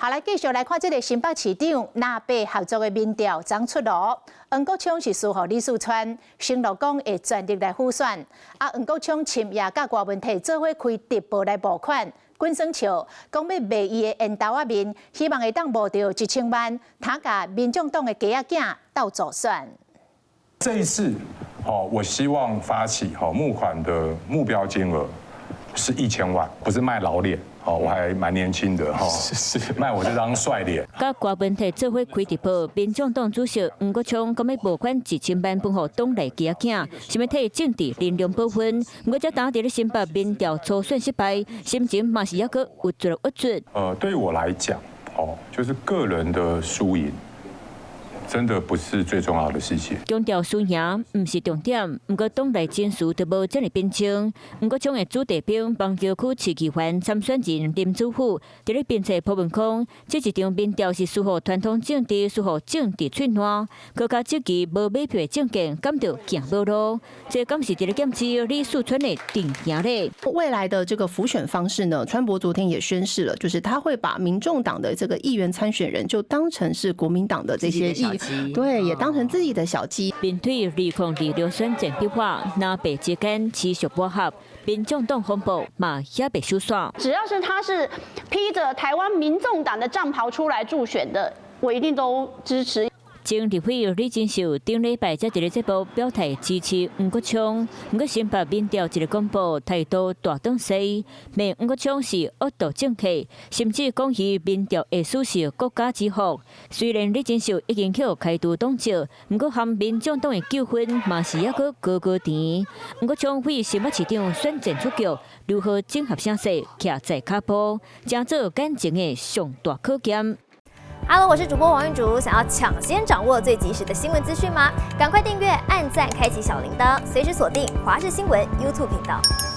好，來繼續來看這個新北市長南北合作的民調剛出爐。黃國昌是輸予李四川，承諾講會全力來輔選。黃國昌深夜甲郭文泰做伙開直播來募款，滾耍笑，講要賣伊的煙頭仔面，希望會當募到1000萬，他甲民眾黨的家仔囝鬥助選。這一次，我希望發起募款的目標金額是1000萬，不是賣老臉。我還蠻年輕的是賣我這張帥臉。甲郭文泰做伙開直播，民眾黨主席黃國昌講要募款1000萬，分予黨內家仔囝，想要替政治力量保分。不過，才打在咧新北民調初選失敗，心情嘛是抑閣鬱卒。對於我來講，就是個人的輸贏。真的不是最重要的事情。強調輸贏唔是重點，不過黨內情緒就無這麼冰清。黃國昌的主地兵邦橋區市議員參選人林祖虎，在咧鞭策朴文康，這一場民調是輸予傳統政治，輸予政治取暖，更加積極無買票的政見，感到行無路。這敢是一個檢視李四川的定行咧。未來的這個輔選方式呢，川博昨天也宣示了，就是他會把民眾黨的這個議員參選人就當成是國民黨的這些議員。對，也當成自己的小雞。面對2026選戰變化，南北之間持續磨合，民眾黨風暴嘛也被收煞。只要是他是披着台灣民眾黨的戰袍出來助選的，我一定都支持。前立委李金秀頂禮拜在一個節目表態支持黃國昌，不過新北民調一個公布態度大轉勢，罵黃國昌是惡毒政客，甚至講伊民調會輸是國家之福。雖然李金秀已經去開除黨籍，不過和民眾黨的糾紛嘛是抑閣高高甜。黃國昌為新北市長選戰出局，如何整合聲勢，徛在腳步，將做感情的上大考驗。Hello， 我是主播王韻竹。想要搶先掌握最及時的新聞資訊嗎？趕快訂閱、按讚、開啟小鈴鐺，隨時鎖定華視新聞 YouTube 頻道。